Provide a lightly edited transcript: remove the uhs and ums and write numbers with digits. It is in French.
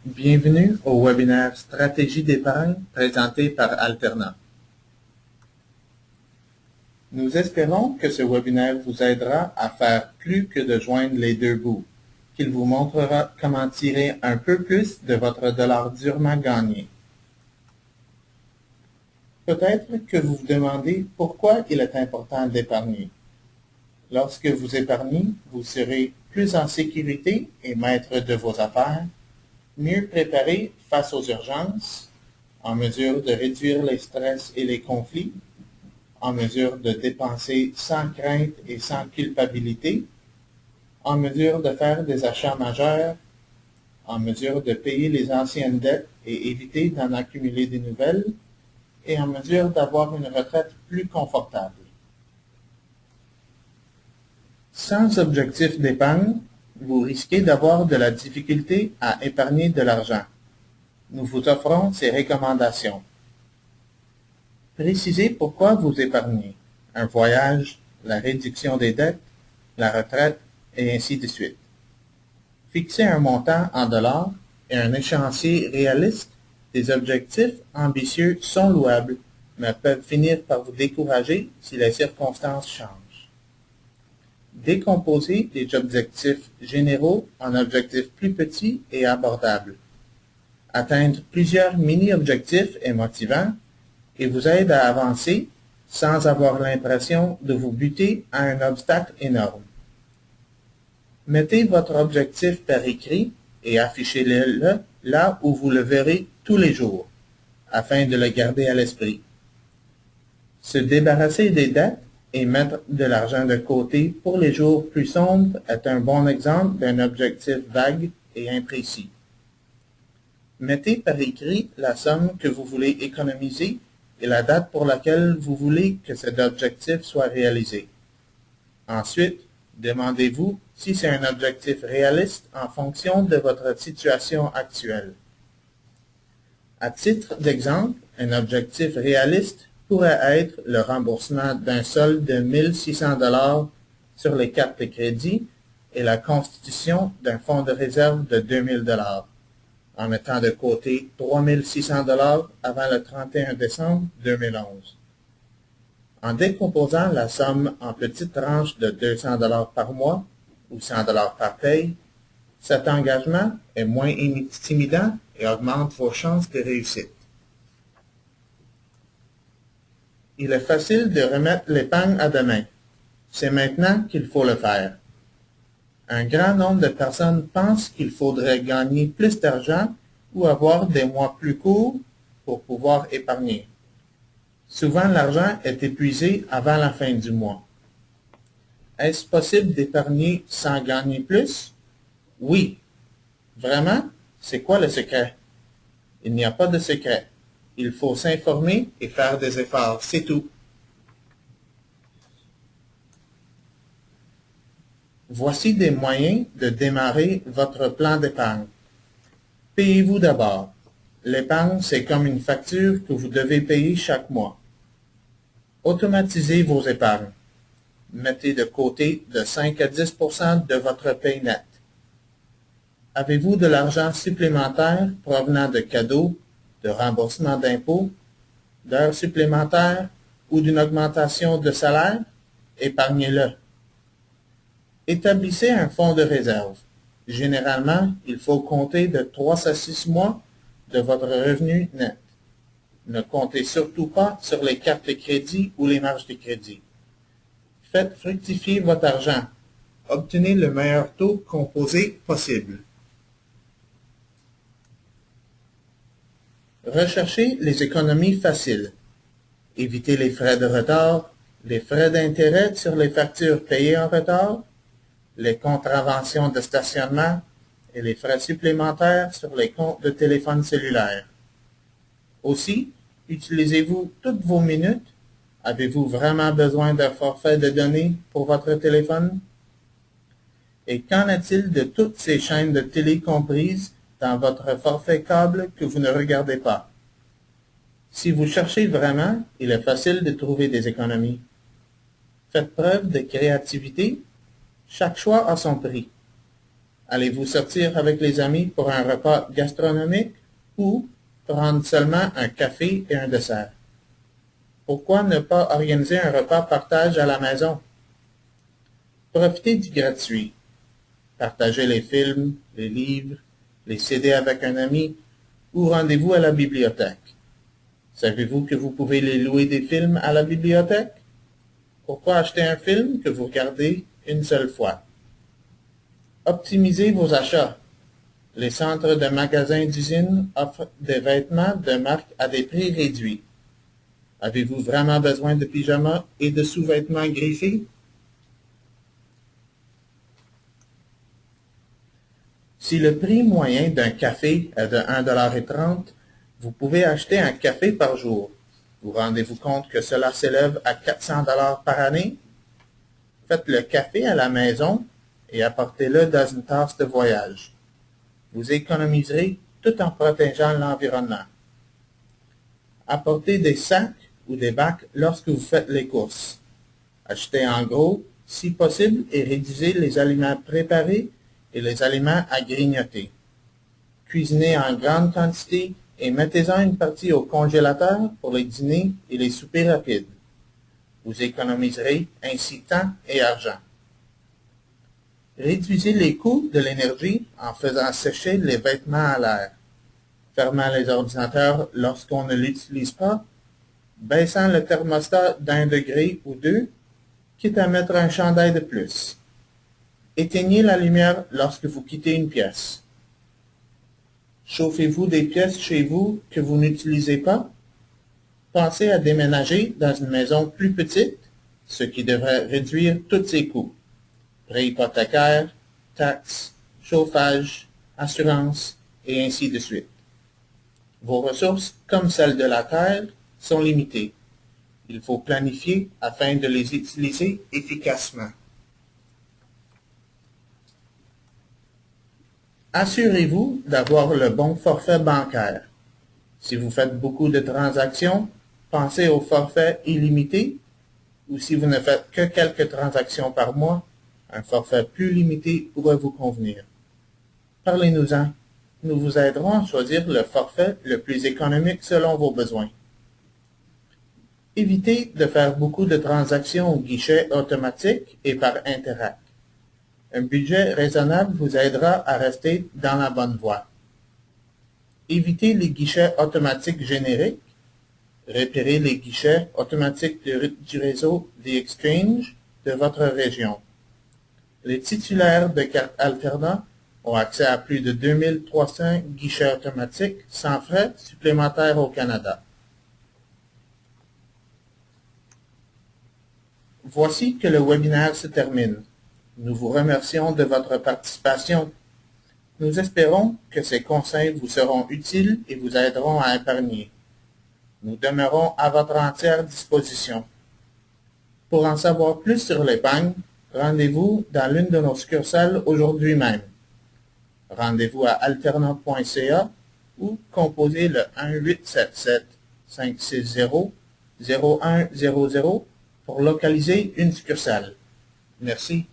Bienvenue au webinaire Stratégie d'épargne présenté par Alterna. Nous espérons que ce webinaire vous aidera à faire plus que de joindre les deux bouts, qu'il vous montrera comment tirer un peu plus de votre dollar durement gagné. Peut-être que vous vous demandez pourquoi il est important d'épargner. Lorsque vous épargnez, vous serez plus en sécurité et maître de vos affaires, mieux préparé face aux urgences, en mesure de réduire les stress et les conflits, en mesure de dépenser sans crainte et sans culpabilité, en mesure de faire des achats majeurs, en mesure de payer les anciennes dettes et éviter d'en accumuler des nouvelles, et en mesure d'avoir une retraite plus confortable. Sans objectif d'épargne, vous risquez d'avoir de la difficulté à épargner de l'argent. Nous vous offrons ces recommandations. Précisez pourquoi vous épargnez. Un voyage, la réduction des dettes, la retraite, et ainsi de suite. Fixez un montant en dollars et un échéancier réaliste. Des objectifs ambitieux sont louables, mais peuvent finir par vous décourager si les circonstances changent. Décomposez les objectifs généraux en objectifs plus petits et abordables. Atteindre plusieurs mini-objectifs est motivant et vous aide à avancer sans avoir l'impression de vous buter à un obstacle énorme. Mettez votre objectif par écrit et affichez-le là où vous le verrez tous les jours, afin de le garder à l'esprit. Se débarrasser des dettes et mettre de l'argent de côté pour les jours plus sombres est un bon exemple d'un objectif vague et imprécis. Mettez par écrit la somme que vous voulez économiser et la date pour laquelle vous voulez que cet objectif soit réalisé. Ensuite, demandez-vous si c'est un objectif réaliste en fonction de votre situation actuelle. À titre d'exemple, un objectif réaliste pourrait être le remboursement d'un solde de 1 600 $ sur les cartes de crédit et la constitution d'un fonds de réserve de 2 000 $, en mettant de côté 3 600 $ avant le 31 décembre 2011. En décomposant la somme en petites tranches de 200 $ par mois ou 100 $ par paye, cet engagement est moins intimidant et augmente vos chances de réussite. Il est facile de remettre l'épargne à demain. C'est maintenant qu'il faut le faire. Un grand nombre de personnes pensent qu'il faudrait gagner plus d'argent ou avoir des mois plus courts pour pouvoir épargner. Souvent, l'argent est épuisé avant la fin du mois. Est-ce possible d'épargner sans gagner plus? Oui. Vraiment? C'est quoi le secret? Il n'y a pas de secret. Il faut s'informer et faire des efforts, c'est tout. Voici des moyens de démarrer votre plan d'épargne. Payez-vous d'abord. L'épargne, c'est comme une facture que vous devez payer chaque mois. Automatisez vos épargnes. Mettez de côté de 5 à 10 % de votre paye nette. Avez-vous de l'argent supplémentaire provenant de cadeaux, de remboursement d'impôts, d'heures supplémentaires ou d'une augmentation de salaire? Épargnez-le. Établissez un fonds de réserve. Généralement, il faut compter de 3 à 6 mois de votre revenu net. Ne comptez surtout pas sur les cartes de crédit ou les marges de crédit. Faites fructifier votre argent. Obtenez le meilleur taux composé possible. Recherchez les économies faciles. Évitez les frais de retard, les frais d'intérêt sur les factures payées en retard, les contraventions de stationnement et les frais supplémentaires sur les comptes de téléphone cellulaire. Aussi, utilisez-vous toutes vos minutes? Avez-vous vraiment besoin d'un forfait de données pour votre téléphone? Et qu'en est-il de toutes ces chaînes de télé comprises dans votre forfait câble que vous ne regardez pas? Si vous cherchez vraiment, il est facile de trouver des économies. Faites preuve de créativité. Chaque choix a son prix. Allez-vous sortir avec les amis pour un repas gastronomique ou prendre seulement un café et un dessert? Pourquoi ne pas organiser un repas partage à la maison? Profitez du gratuit. Partagez les films, les livres, les CD avec un ami ou rendez-vous à la bibliothèque. Savez-vous que vous pouvez les louer des films à la bibliothèque? Pourquoi acheter un film que vous regardez une seule fois? Optimisez vos achats. Les centres de magasins d'usine offrent des vêtements de marque à des prix réduits. Avez-vous vraiment besoin de pyjamas et de sous-vêtements griffés? Si le prix moyen d'un café est de 1,30 $, vous pouvez acheter un café par jour. Vous rendez-vous compte que cela s'élève à 400 $ par année? Faites le café à la maison et apportez-le dans une tasse de voyage. Vous économiserez tout en protégeant l'environnement. Apportez des sacs ou des bacs lorsque vous faites les courses. Achetez en gros, si possible, et réduisez les aliments préparés et les aliments à grignoter. Cuisinez en grande quantité et mettez-en une partie au congélateur pour les dîners et les soupers rapides. Vous économiserez ainsi temps et argent. Réduisez les coûts de l'énergie en faisant sécher les vêtements à l'air, fermant les ordinateurs lorsqu'on ne l'utilise pas, baissant le thermostat d'1 degré ou 2, quitte à mettre un chandail de plus. Éteignez la lumière lorsque vous quittez une pièce. Chauffez-vous des pièces chez vous que vous n'utilisez pas? Pensez à déménager dans une maison plus petite, ce qui devrait réduire tous ses coûts. Prêts hypothécaires, taxes, chauffage, assurance, et ainsi de suite. Vos ressources, comme celles de la terre, sont limitées. Il faut planifier afin de les utiliser efficacement. Assurez-vous d'avoir le bon forfait bancaire. Si vous faites beaucoup de transactions, pensez au forfait illimité, ou si vous ne faites que quelques transactions par mois, un forfait plus limité pourrait vous convenir. Parlez-nous-en. Nous vous aiderons à choisir le forfait le plus économique selon vos besoins. Évitez de faire beaucoup de transactions au guichet automatique et par Interac. Un budget raisonnable vous aidera à rester dans la bonne voie. Évitez les guichets automatiques génériques. Repérez les guichets automatiques du réseau The Exchange de votre région. Les titulaires de cartes Alterna ont accès à plus de 2300 guichets automatiques sans frais supplémentaires au Canada. Voici que le webinaire se termine. Nous vous remercions de votre participation. Nous espérons que ces conseils vous seront utiles et vous aideront à épargner. Nous demeurons à votre entière disposition. Pour en savoir plus sur l'épargne, rendez-vous dans l'une de nos succursales aujourd'hui même. Rendez-vous à alterna.ca ou composez le 1-877-560-0100 pour localiser une succursale. Merci.